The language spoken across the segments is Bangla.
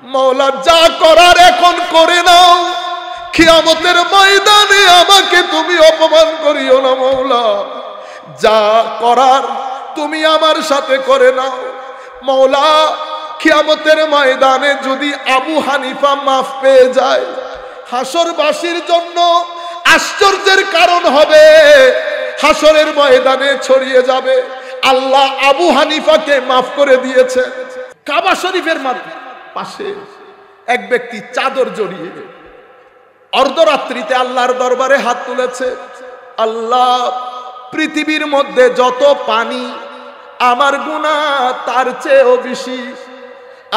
মওলা যা করার এখন করে নাও, কিয়ামতের ময়দানে আমাকে তুমি অপমান করিও না মওলা। যা করার তুমি আমার সাথে করে নাও মওলা। কিয়ামতের ময়দানে যদি আবু হানিফা মাফ পেয়ে যায়, হাসরবাসীর জন্য আশ্চর্যের কারণ হবে। হাসরের ময়দানে ছড়িয়ে যাবে আল্লাহ আবু হানিফাকে মাফ করে দিয়েছে। কাবা শরীফের পাশে এক ব্যক্তি চাদর জড়িয়ে অর্ধরাত্রিতে আল্লাহর দরবারে হাত তুলেছে। আল্লাহ, পৃথিবীর মধ্যে যত পানি আমার গুনাহ তার চেয়েও বেশি।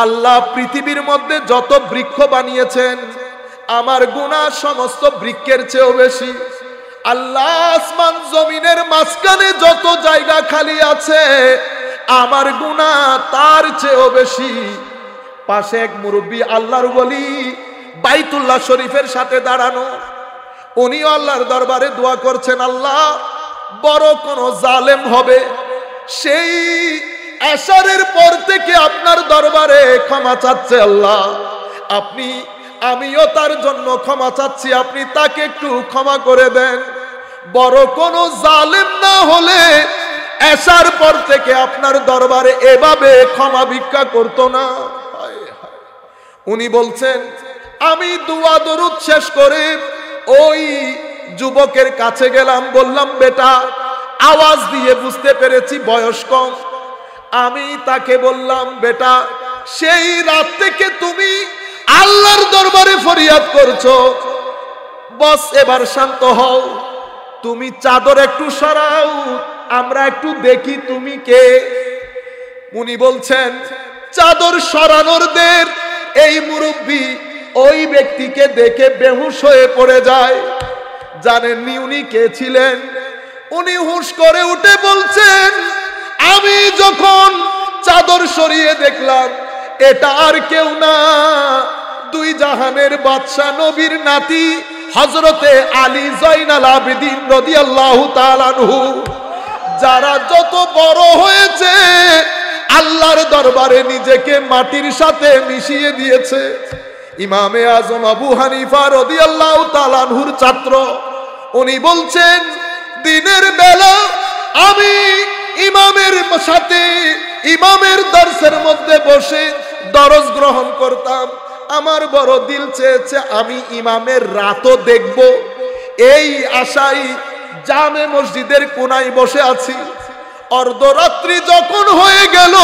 আল্লাহ, পৃথিবীর মধ্যে যত বৃক্ষ বানিয়েছেন আমার গুনাহ সমস্ত বৃক্ষের চেয়েও বেশি। আল্লাহ, আসমান জমিনের মাঝখানে যত জায়গা খালি আছে আমার গুনাহ তার চেয়েও বেশি। পাশে এক মুরব্বী আল্লাহর ওলি বাইতুল্লাহ শরীফের সাথে দাঁড়ানো, উনিও আল্লাহর দরবারে দোয়া করছেন। আল্লাহ, বড় কোন জালেম হবে সেই আশারের পর থেকে আপনার দরবারে ক্ষমা চাচ্ছে। আল্লাহ, আমিও তার জন্য ক্ষমা চাচ্ছি, আপনি তাকে একটু ক্ষমা করে দেন। বড় কোন জালেম না হলে আশার পর থেকে আপনার দরবারে এভাবে ক্ষমা ভিক্ষা করতো না। উনি বলছেন, আমি দুয়া দরুদ শেষ করে ওই যুবকের কাছে গেলাম, বললাম, বেটা, আওয়াজ দিয়ে বুঝতে পেরেছি বয়স কম। আমি তাকে বললাম, বেটা, সেই রাত থেকে তুমি আল্লাহর দরবারে ফরিয়াদ করছো, বস এবার শান্ত হও, তুমি চাদর একটু সরাও, আমরা একটু দেখি তুমি কে। উনি বলছেন, চাদর সরানোর দের এই মুরব্বী ওই ব্যক্তিকে দেখে বেহুশ হয়ে পড়ে যায়। জানেননি উনি কে ছিলেন? উনি হুঁশ করে উঠে বলছেন, আমি যখন চাদর সরিয়ে দেখলাম এটা আর কেউ না, দুই জাহানের বাদশা নবীর নাতি হযরতে আলী জয়নাল আবেদিন রাদিয়াল্লাহু তাআলা আনহু, যারা যত বড় হয়েছে আল্লাহর দরবারে নিজেকে মাটির সাথে মিশিয়ে দিয়েছে। ইমামে আজম আবু হানিফা রাদিয়াল্লাহু তাআলা আনহুর ছাত্র। উনি বলছেন, দিনের বেলা আমি ইমামের সাথে ইমামের দর্শের মধ্যে বসে দরস গ্রহণ করতাম। আমার বড় দিল চেয়েছে আমি ইমামের রাতও দেখব, এই আশায় জামে মসজিদের কোনায় বসে আছি। অর্ধরাত্রি যখন হয়ে গেল,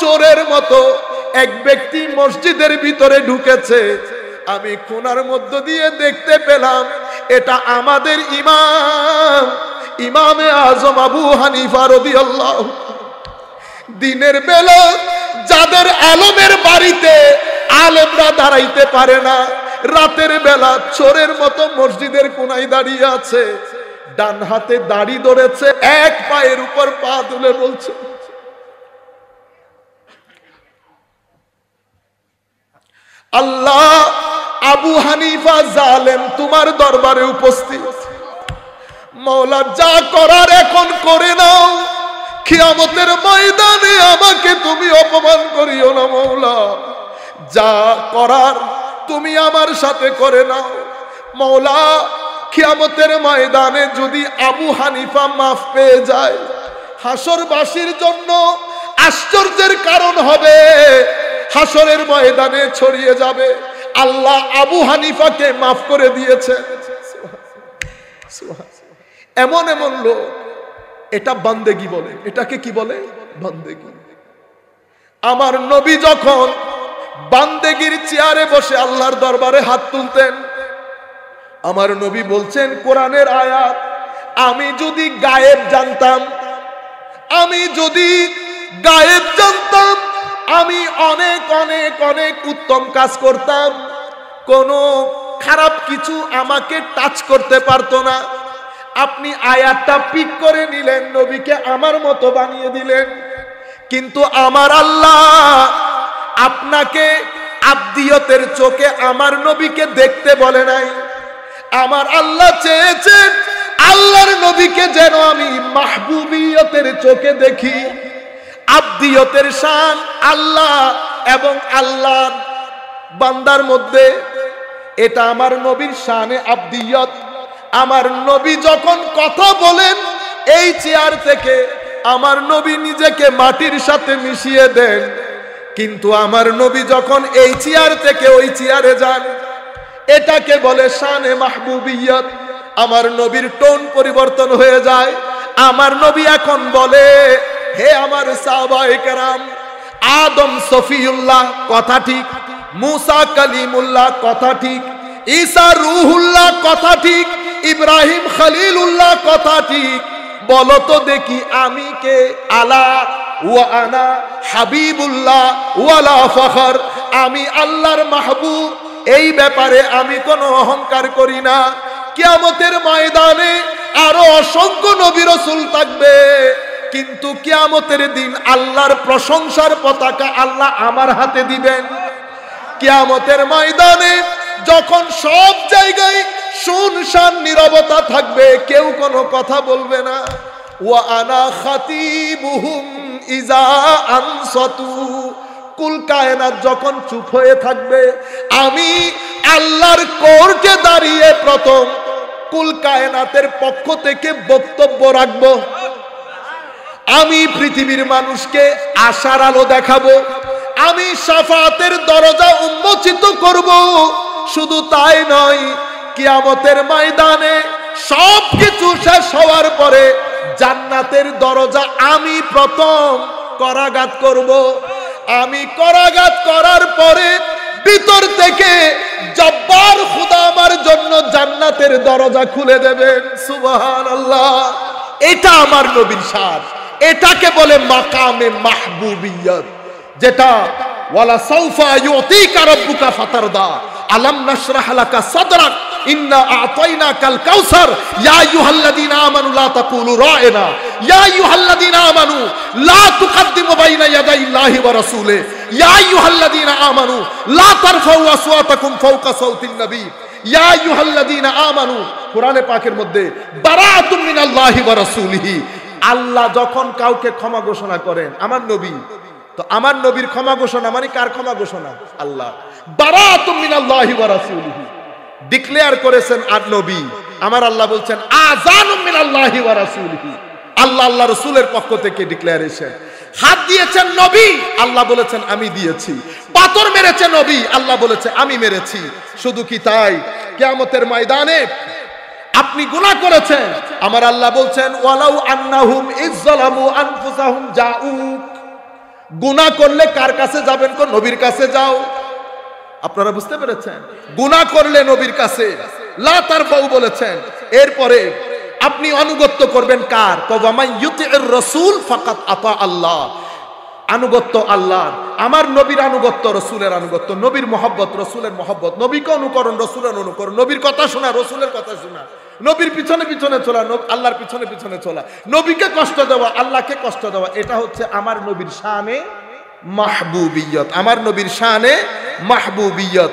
চোরের মতো এক ব্যক্তি মসজিদের ভিতরে ঢুকেছে। আমি কোনার মধ্য দিয়ে দেখতে পেলাম এটা আমাদের ইমাম, ইমামে আজম আবু হানিফা রাদিয়াল্লাহু। দিনের বেলা যাদের আলমের বাড়িতে আলেমরা দাঁড়াইতে পারে না, রাতের বেলা চোরের মতো মসজিদের কোনায় দাঁড়িয়ে আছে, ডান হাতে দাড়ি ধরেছে, এক পায়ের উপর পা তুলে বলছে, আল্লাহ, আবু হানিফা জালেম তোমার দরবারে উপস্থিত। মওলা, যা করার এখন করে নাও, কিয়ামতের ময়দানে আমাকে তুমি অপমান করিও না মওলা। যা করার তুমি আমার সাথে করে নাও মওলা। কিয়ামতের ময়দানে যদি আবু হানিফা মাফ পেয়ে যায়, হাসরবাসীর জন্য আশ্চর্যের কারণ হবে। হাসরের ময়দানে ছড়িয়ে যাবে আল্লাহ আবু হানিফাকে মাফ করে দিয়েছে। এমন এমন লোক, এটা বান্দেগি বলে। এটাকে কি বলে? বান্দেগি। আমার নবী যখন বান্দেগির চেয়ারে বসে আল্লাহর দরবারে হাত তুলতেন, আমার নবী বলছেন কোরআনের আয়াত, আমি যদি গায়েব জানতাম, আমি যদি গায়েব জানতাম, আমি অনেক অনেক অনেক উত্তম কাজ করতাম, কোনো খারাপ কিছু আমাকে টাচ করতে পারতো না। আপনি আয়াতটা পিক করে নিলেন, নবীকে আমার মতো বানিয়ে দিলেন। কিন্তু আমার আল্লাহ আপনাকে আব্দিয়তের চোখে আমার নবীকে দেখতে বলে নাই। আমার আল্লাহ চেয়েছেন আল্লাহর নবীকে যেন আমি মাহবুবিয়তের চোখে দেখি। আব্দিয়তের শান আল্লাহ এবং আল্লাহর বান্দার মধ্যে। এটা আমার নবীর শানে আব্দিয়ত। আমার নবী যখন কথা বলেন এই চেয়ার থেকে আমার নবী নিজেকে মাটির সাথে মিশিয়ে দেন, কিন্তু আমার নবী যখন এই চেয়ার থেকে ওই চেয়ারে যান এটাকে বলে শানে মাহবুবিয়ত। আমার নবীর টোন পরিবর্তন হয়ে যায়। আমার নবী এখন বলে, হে আমার সাহাবায়ে কেরাম, আদম সফিউল্লাহ কথা ঠিক, মুসা কালিমুল্লাহ কথা ঠিক, ঈসা রূহুল্লাহ কথা ঠিক, ইব্রাহিম খলিলুল্লাহ কথা ঠিক। বলো তো দেখি আমি কে? আলা ওয়া আনা হাবিবুল্লাহ ওয়ালা ফখর। আমি আল্লাহর মাহবুব, এই ব্যাপারে আমি কোনো অহংকার করি না। কিয়ামতের ময়দানে আরো অসংখ্য নবী রাসূল থাকবে, কিন্তু কিয়ামতের দিন আল্লাহর প্রশংসার পতাকা আল্লাহ আমার হাতে দিবেন। কিয়ামতের ময়দানে যখন সব জায়গায় শুনশান নীরবতা থাকবে, কেউ কোনো কথা বলবে না। ওয়া আনা খাতিবুহুম ইজা আনসাতু। কুল কায়নাত যখন চুপ হয়ে থাকবে, আমি আল্লাহর কোর্টে দাঁড়িয়ে প্রথম কুল কায়নাতের পক্ষ থেকে বক্তব্য রাখবো। আমি পৃথিবীর মানুষকে আশার আলো দেখাবো, আমি শাফাতের দরজা উন্মোচিত করব। শুধু তাই নয়, কিয়ামতের ময়দানে সবকিছু শেষ হওয়ার পরে জান্নাতের দরজা আমি প্রথম করাঘাত করব। আমি করাঘাত করার পরে ভিতর থেকে জব্বার খোদা আমার জন্য জান্নাতের দরজা খুলে দেবেন। সুবহানাল্লাহ। এটা আমার নবীর শান। এটাকে বলে মাকামে মাহবুবিয়ত, যেটা ওয়ালা সাউফা ইউতিকা রাব্বুকা ফাতারদা আলাম নাশরাহ লাকা সাদরাক ইন্না আ'তাইনাকাল কাউসার ইয়া আইয়ুহাল্লাযীনা আমানু লা তাকুলু রা'না ইয়া আইয়ুহাল্লাযীনা আমানু লা তুকদ্দিমু বাইনা ইয়াদাইল্লাহি ওয়া রাসূলিহি ইয়া আইয়ুহাল্লাযীনা আমানু লা তারফাউ আসওয়াতাকুম ফাওকা সাওতিন নবী ইয়া আইয়ুহাল্লাযীনা আমানু। কোরআনে পাকের মধ্যে বারাআতুম মিনাল্লাহি ওয়া রাসূলিহি। আল্লাহ যখন কাউকে ক্ষমা ঘোষণা করেন, আমার নবী তো, আমার নবীর ক্ষমা ঘোষণা মানে কার ক্ষমা ঘোষণা? আল্লাহ। বারাআতুম মিনাল্লাহি ওয়া রাসূলিহি ডিক্লেয়ার করেছেন আর নবী। আমার আল্লাহ বলছেন আযানুম মিনাল্লাহি ওয়া রাসূলিহি। আল্লাহ আল্লাহ রাসূলের পক্ষ থেকে ডিক্লারেশন। হাত দিয়েছেন নবী, আল্লাহ বলেছেন আমি দিয়েছি। পাথর মেরেছে নবী, আল্লাহ বলেছে আমি মেরেছি। শুধু কি তাই, কিয়ামতের ময়দানে আপনি গুনাহ করেছেন, আমার আল্লাহ বলছেন ওয়ালাউ আন্নাহুম ইযলামু আনফুসাহুম জাউক। গুনাহ করলে কার কাছে যাবেন? কোন নবীর কাছে যাও। আপনারা বুঝতে পেরেছেন? গুনাহ করলে নবীর কাছে লা তারফাউ বলেছেন। এরপরে আপনি আনুগত্য করবেন কার? ওয়ামান ইউতিউর রাসূল ফাকাদ আতা আল্লাহ। আনুগত্য আল্লাহর। আমার নবীর আনুগত্য রাসূলের আনুগত্য, নবীর মহব্বত রাসূলের মহব্বত, নবীকে অনুকরণ রাসূলের অনুকরণ, নবীর কথা শোনা রাসূলের কথা শোনা, নবীর পিছনে পিছনে চলা, আল্লাহর পিছনে পিছনে চলা, নবীকে কষ্ট দেওয়া, আল্লাহকে কষ্ট দেওয়া। এটা হচ্ছে আমার নবীর শানে মাহবুবিয়ত, আমার নবীর শানে মাহবুবিয়ত।